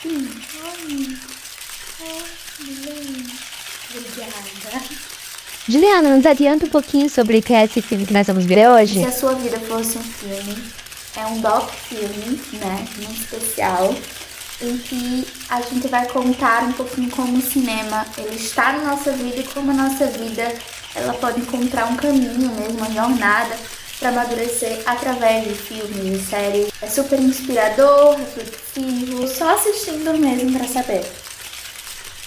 Sim, oi. Obrigada. Juliana, nos adianta um pouquinho sobre o que é esse filme que nós vamos ver hoje? Se a sua vida fosse um filme, é um doc-filme, né, um especial, em que a gente vai contar um pouquinho como o cinema ele está na nossa vida e como a nossa vida ela pode encontrar um caminho mesmo, uma jornada para amadurecer através de filmes e séries. É super inspirador, reflexivo, só assistindo mesmo para saber.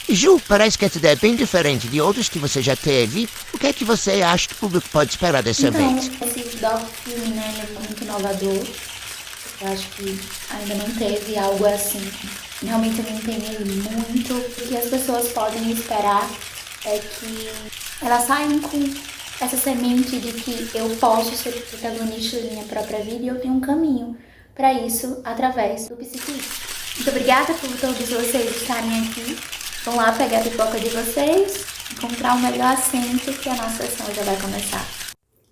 Ju, parece que essa ideia é bem diferente de outras que você já teve. O que é que você acha que o público pode esperar dessa vez? Esse doc-filme, né, ele é muito inovador. Eu acho que ainda não teve algo assim. Realmente eu me empenhei muito. O que as pessoas podem esperar é que elas saiam com essa semente de que eu posso ser protagonista da minha própria vida e eu tenho um caminho para isso através do psiquismo. Muito obrigada por todos vocês estarem aqui. Vão lá pegar a pipoca de vocês, encontrar o melhor assento que a nossa sessão já vai começar.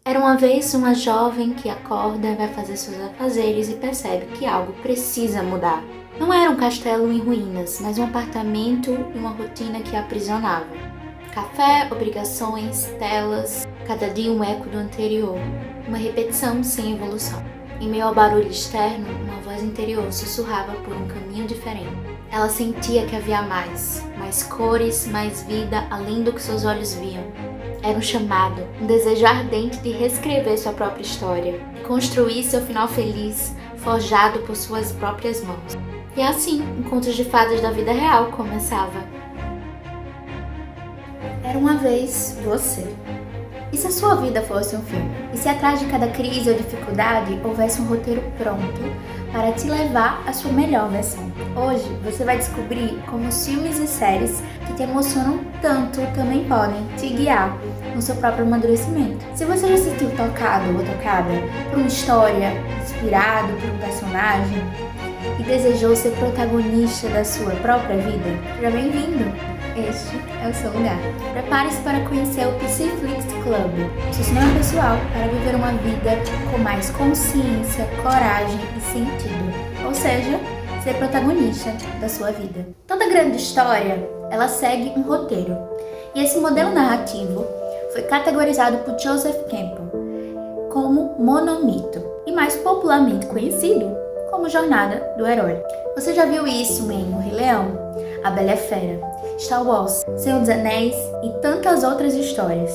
Era uma vez uma jovem que acorda, vai fazer seus afazeres e percebe que algo precisa mudar. Não era um castelo em ruínas, mas um apartamento e uma rotina que a aprisionava. Café, obrigações, telas, cada dia um eco do anterior. Uma repetição sem evolução. Em meio ao barulho externo, uma voz interior sussurrava por um caminho diferente. Ela sentia que havia mais cores, mais vida, além do que seus olhos viam. Era um chamado, um desejo ardente de reescrever sua própria história, de construir seu final feliz, forjado por suas próprias mãos. E assim, um conto de fadas da vida real começava. Era uma vez você. E se a sua vida fosse um filme? E se atrás de cada crise ou dificuldade houvesse um roteiro pronto para te levar à sua melhor versão? Hoje você vai descobrir como os filmes e séries que te emocionam tanto também podem te guiar no seu próprio amadurecimento. Se você já se sentiu tocado ou tocada por uma história, inspirado por um personagem e desejou ser protagonista da sua própria vida, seja bem-vindo! Este é o seu lugar. Prepare-se para conhecer o Psiflix Club, seu cinema pessoal para viver uma vida com mais consciência, coragem e sentido. Ou seja, ser protagonista da sua vida. Toda grande história, ela segue um roteiro. E esse modelo narrativo foi categorizado por Joseph Campbell como monomito e mais popularmente conhecido como Jornada do Herói. Você já viu isso em O Rei Leão, A Bela e a Fera, Star Wars, Senhor dos Anéis e tantas outras histórias.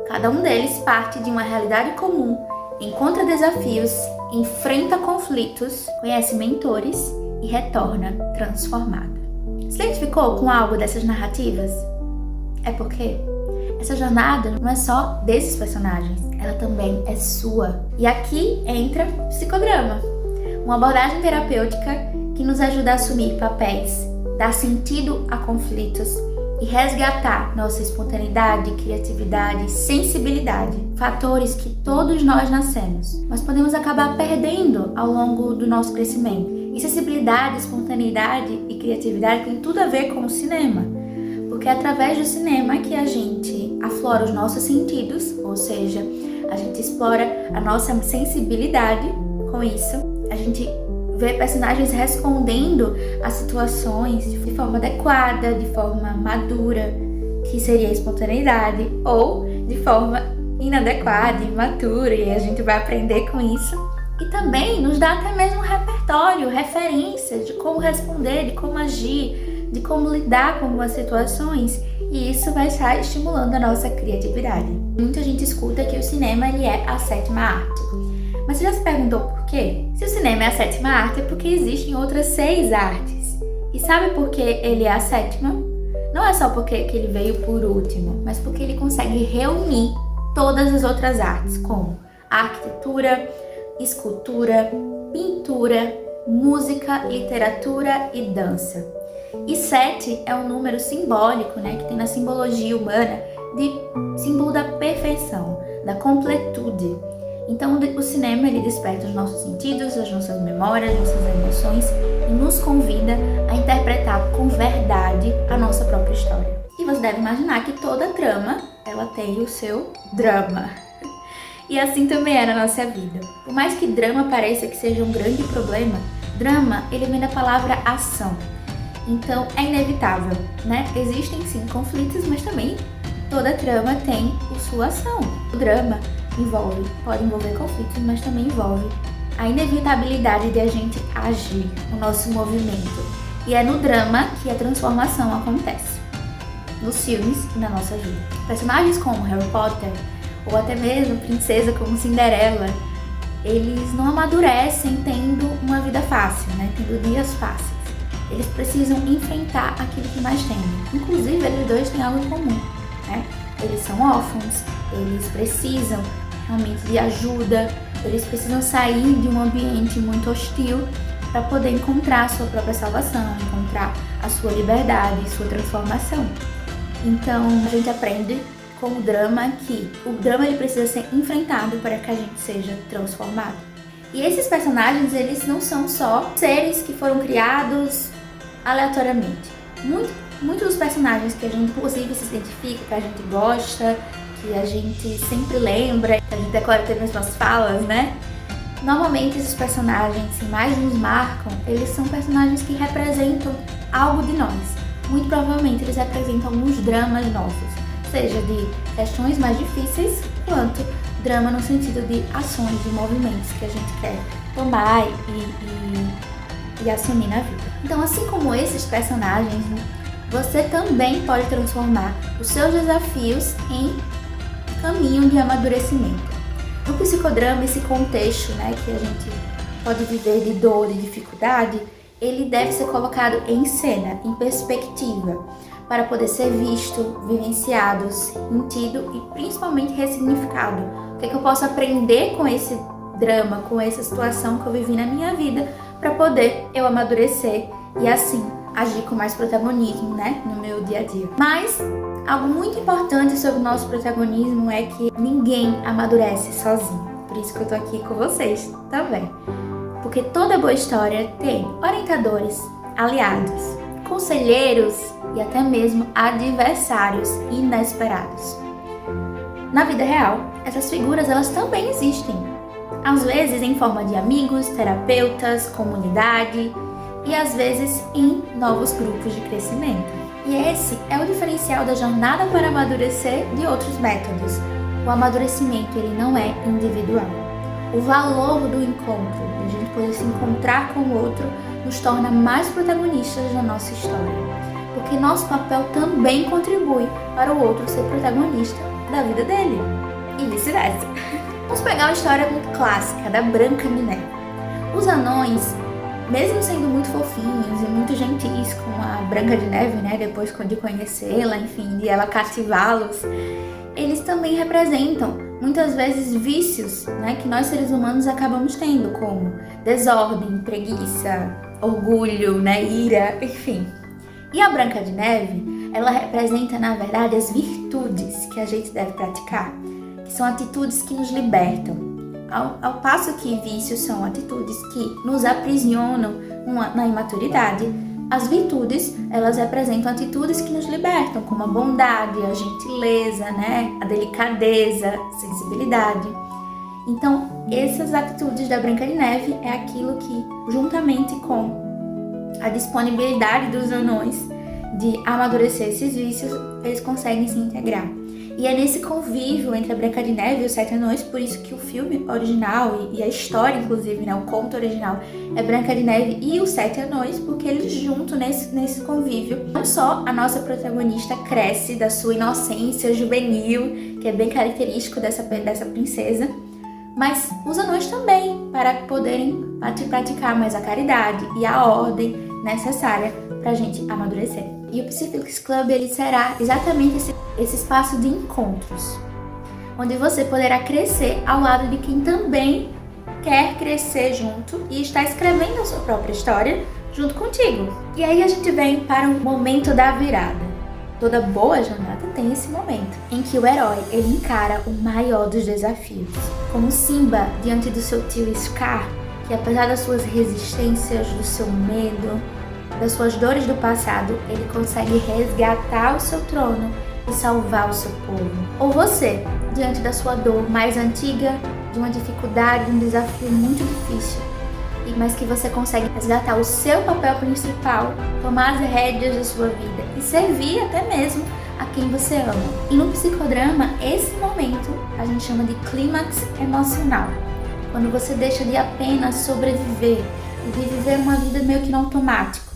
Cada um deles parte de uma realidade comum, encontra desafios, enfrenta conflitos, conhece mentores e retorna transformado. Se identificou com algo dessas narrativas? É porque essa jornada não é só desses personagens, ela também é sua. E aqui entra o psicodrama, uma abordagem terapêutica que nos ajuda a assumir papéis, dar sentido a conflitos e resgatar nossa espontaneidade, criatividade, sensibilidade, fatores que todos nós nascemos, mas podemos acabar perdendo ao longo do nosso crescimento. E sensibilidade, espontaneidade e criatividade tem tudo a ver com o cinema, porque é através do cinema que a gente aflora os nossos sentidos, ou seja, a gente explora a nossa sensibilidade. Com isso, a gente vê personagens respondendo a situações de forma adequada, de forma madura, que seria a espontaneidade, ou de forma inadequada, imatura, e a gente vai aprender com isso. E também nos dá até mesmo um repertório, referências de como responder, de como agir, de como lidar com algumas situações, e isso vai estar estimulando a nossa criatividade. Muita gente escuta que o cinema ele é a sétima arte. Mas você já se perguntou por quê? Se o cinema é a sétima arte, é porque existem outras 6 artes. E sabe por que ele é a sétima? Não é só porque ele veio por último, mas porque ele consegue reunir todas as outras artes, como arquitetura, escultura, pintura, música, literatura e dança. E 7 é um número simbólico, que tem na simbologia humana de símbolo da perfeição, da completude. Então o cinema ele desperta os nossos sentidos, as nossas memórias, nossas emoções e nos convida a interpretar com verdade a nossa própria história. E você deve imaginar que toda trama ela tem o seu drama. E assim também é na nossa vida. Por mais que drama pareça que seja um grande problema, drama ele vem da palavra ação. Então é inevitável, né? Existem sim conflitos, mas também toda trama tem sua ação. O drama pode envolver conflitos, mas também envolve a inevitabilidade de a gente agir, o nosso movimento. E é no drama que a transformação acontece, nos filmes e na nossa vida. Personagens como Harry Potter, ou até mesmo princesa como Cinderela, eles não amadurecem tendo uma vida fácil, né? Tendo dias fáceis. Eles precisam enfrentar aquilo que mais temem. Inclusive, eles dois têm algo em comum, né? Eles são órfãos, eles precisam realmente de ajuda, eles precisam sair de um ambiente muito hostil para poder encontrar a sua própria salvação, encontrar a sua liberdade, sua transformação. Então, a gente aprende com o drama que o drama ele precisa ser enfrentado para que a gente seja transformado. E esses personagens, eles não são só seres que foram criados aleatoriamente. Muitos dos personagens que a gente inclusive se identifica, que a gente gosta, que a gente sempre lembra, que a gente decora ter mesmas falas, né? Normalmente esses personagens que mais nos marcam, eles são personagens que representam algo de nós. Muito provavelmente eles representam alguns dramas nossos, seja de questões mais difíceis, quanto drama no sentido de ações, de movimentos que a gente quer tomar e assumir na vida. Então, assim como esses personagens, você também pode transformar os seus desafios em caminho de amadurecimento. No psicodrama, esse contexto, né, que a gente pode viver de dor e dificuldade, ele deve ser colocado em cena, em perspectiva, para poder ser visto, vivenciado, sentido e principalmente ressignificado. O que é que eu posso aprender com esse drama, com essa situação que eu vivi na minha vida, para poder eu amadurecer e assim agir com mais protagonismo, né, no meu dia a dia. Mas algo muito importante sobre o nosso protagonismo é que ninguém amadurece sozinho. Por isso que eu tô aqui com vocês também. Porque toda boa história tem orientadores, aliados, conselheiros e até mesmo adversários inesperados. Na vida real, essas figuras elas também existem. Às vezes em forma de amigos, terapeutas, comunidade e às vezes em novos grupos de crescimento. E esse é o diferencial da jornada para amadurecer de outros métodos. O amadurecimento ele não é individual. O valor do encontro, de a gente poder se encontrar com o outro, nos torna mais protagonistas da nossa história. Porque nosso papel também contribui para o outro ser protagonista da vida dele. E vice-versa. Vamos pegar uma história muito clássica da Branca de Neve. Os anões, mesmo sendo muito fofinhos e muito gentis com a Branca de Neve, né, depois de conhecê-la, enfim, de ela cativá-los, eles também representam muitas vezes vícios, né, que nós seres humanos acabamos tendo, como desordem, preguiça, orgulho, né, ira, enfim. E a Branca de Neve, ela representa, na verdade, as virtudes que a gente deve praticar, que são atitudes que nos libertam. Ao passo que vícios são atitudes que nos aprisionam na imaturidade, as virtudes, elas representam atitudes que nos libertam, como a bondade, a gentileza, né? A delicadeza, a sensibilidade. Então, essas atitudes da Branca de Neve é aquilo que, juntamente com a disponibilidade dos anões de amadurecer esses vícios, eles conseguem se integrar. E é nesse convívio entre a Branca de Neve e os Sete Anões, por isso que o filme original e a história, inclusive, né, o conto original, é Branca de Neve e os Sete Anões, porque eles juntos nesse convívio, não só a nossa protagonista cresce da sua inocência juvenil, que é bem característico dessa princesa, mas os anões também, para poderem praticar mais a caridade e a ordem necessária para a gente amadurecer. E o Psyflix Club ele será exatamente esse espaço de encontros, onde você poderá crescer ao lado de quem também quer crescer junto e está escrevendo a sua própria história junto contigo. E aí a gente vem para um momento da virada. Toda boa jornada tem esse momento em que o herói ele encara o maior dos desafios, como Simba diante do seu tio Scar, que apesar das suas resistências, do seu medo, das suas dores do passado, ele consegue resgatar o seu trono e salvar o seu povo. Ou você, diante da sua dor mais antiga, de uma dificuldade, de um desafio muito difícil, mas que você consegue resgatar o seu papel principal, tomar as rédeas da sua vida e servir até mesmo a quem você ama. E no psicodrama, esse momento a gente chama de clímax emocional, quando você deixa de apenas sobreviver e de viver uma vida meio que no automático.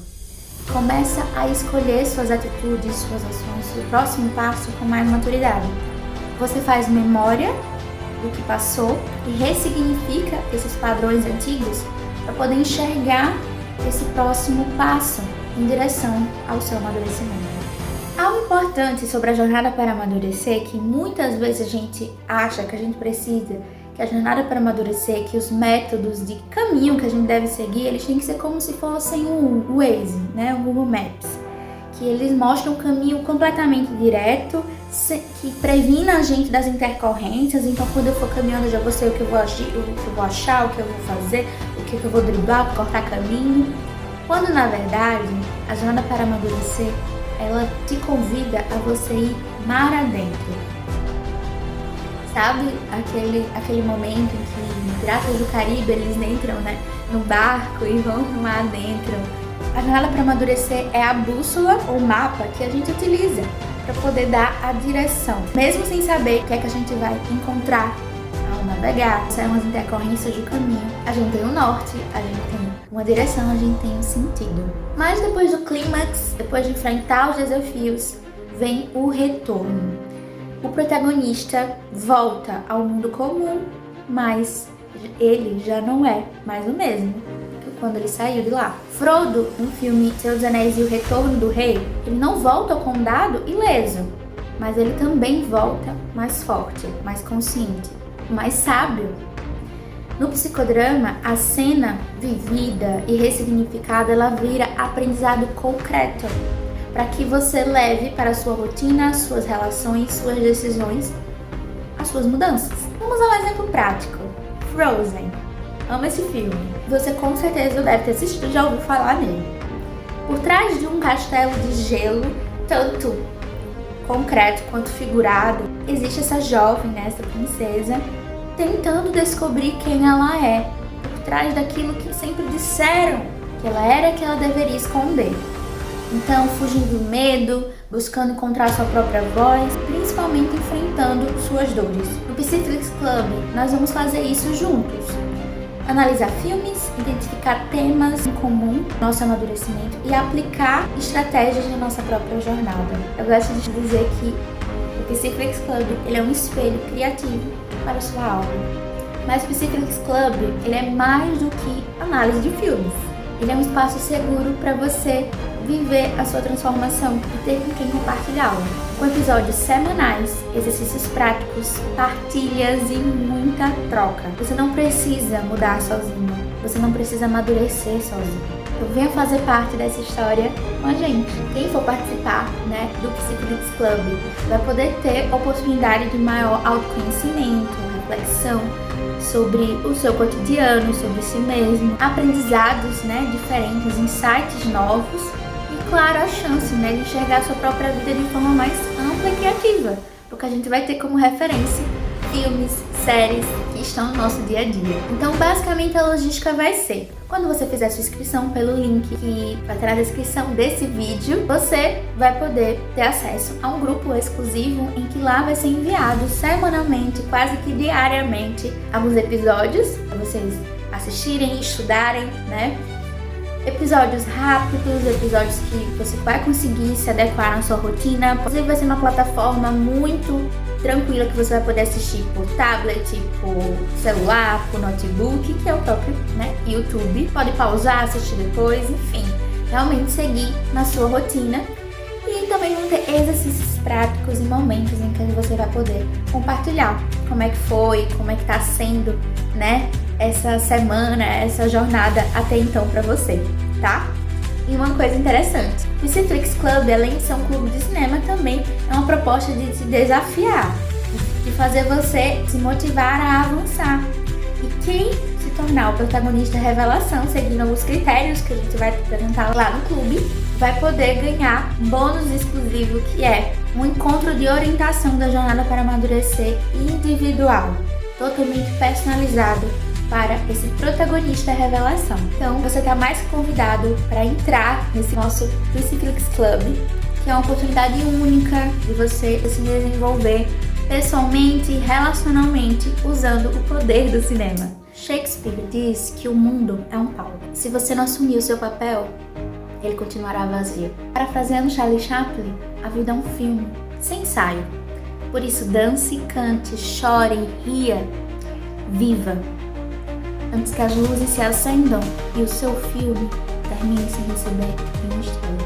Começa a escolher suas atitudes, suas ações, o próximo passo com mais maturidade. Você faz memória do que passou e ressignifica esses padrões antigos para poder enxergar esse próximo passo em direção ao seu amadurecimento. Algo importante sobre a jornada para amadurecer, que muitas vezes a gente acha que a gente precisa, que a jornada para amadurecer, que os métodos de caminho que a gente deve seguir, eles têm que ser como se fossem o Waze, né? O Google Maps, que eles mostram um caminho completamente direto, que previna a gente das intercorrências. Então, quando eu for caminhando, eu já vou sei o que eu vou agir, o que eu vou achar, o que eu vou fazer, o que eu vou driblar, cortar caminho. Quando, na verdade, a jornada para amadurecer, ela te convida a você ir mar adentro. Sabe aquele momento em que Piratas do Caribe, eles entram, né, no barco e vão lá dentro? A jornada para amadurecer é a bússola ou mapa que a gente utiliza para poder dar a direção. Mesmo sem saber o que é que a gente vai encontrar ao navegar, são as intercorrências do caminho. A gente tem o norte, a gente tem uma direção, a gente tem um sentido. Mas depois do clímax, depois de enfrentar os desafios, vem o retorno. O protagonista volta ao mundo comum, mas ele já não é mais o mesmo que quando ele saiu de lá. Frodo, no filme Senhor dos Anéis e o Retorno do Rei, ele não volta ao condado ileso, mas ele também volta mais forte, mais consciente, mais sábio. No psicodrama, a cena vivida e ressignificada, ela vira aprendizado concreto, para que você leve para a sua rotina, suas relações, suas decisões, as suas mudanças. Vamos a um exemplo prático. Frozen. Amo esse filme. Você com certeza deve ter assistido, já ouviu falar nele. Por trás de um castelo de gelo, tanto concreto quanto figurado, existe essa jovem, né, essa princesa, tentando descobrir quem ela é, por trás daquilo que sempre disseram que ela era, que ela deveria esconder. Então, fugindo do medo, buscando encontrar sua própria voz, principalmente enfrentando suas dores. No Psyflix Club, nós vamos fazer isso juntos. Analisar filmes, identificar temas em comum no nosso amadurecimento e aplicar estratégias na nossa própria jornada. Eu gosto de dizer que o Psyflix Club, ele é um espelho criativo para a sua alma. Mas o Psyflix Club, ele é mais do que análise de filmes. Ele é um espaço seguro para você viver a sua transformação e ter com quem compartilhá-la. Com episódios semanais, exercícios práticos, partilhas e muita troca. Você não precisa mudar sozinho, você não precisa amadurecer sozinho. Então venha fazer parte dessa história com a gente. Quem for participar, né, do Psyflix Club vai poder ter oportunidade de maior autoconhecimento, reflexão sobre o seu cotidiano, sobre si mesmo, aprendizados, né, diferentes, insights novos e, claro, a chance, né, de enxergar a sua própria vida de forma mais ampla e criativa, porque a gente vai ter como referência filmes, séries que estão no nosso dia a dia. Então, basicamente, a logística vai ser: quando você fizer sua inscrição pelo link que vai estar na descrição desse vídeo, você vai poder ter acesso a um grupo exclusivo em que lá vai ser enviado semanalmente, quase que diariamente, alguns episódios para vocês assistirem e estudarem, né? Episódios rápidos, episódios que você vai conseguir se adequar na sua rotina. Inclusive vai ser uma plataforma muito tranquila que você vai poder assistir por tablet, por celular, por notebook, que é o próprio, né, YouTube. Pode pausar, assistir depois, enfim, realmente seguir na sua rotina. E também vão ter exercícios práticos e momentos em que você vai poder compartilhar como é que foi, como é que tá sendo, né, essa semana, essa jornada até então pra você, tá? E uma coisa interessante, o Psyflix Club, além de ser um clube de cinema, também é uma proposta de te desafiar, de fazer você se motivar a avançar. E quem se tornar o protagonista revelação, seguindo alguns critérios que a gente vai apresentar lá no clube, vai poder ganhar um bônus exclusivo, que é um encontro de orientação da jornada para amadurecer individual, totalmente personalizado, para esse protagonista revelação. Então, você está mais que convidado para entrar nesse nosso Crucifix Club, que é uma oportunidade única de você se desenvolver pessoalmente e relacionalmente usando o poder do cinema. Shakespeare diz que o mundo é um palco. Se você não assumir o seu papel, ele continuará vazio. Parafraseando Charlie Chaplin, a vida é um filme, sem ensaio. Por isso, dance, cante, chore, ria, viva, antes que as luzes se acendam e o seu filme termine sem receber nenhuma estrela.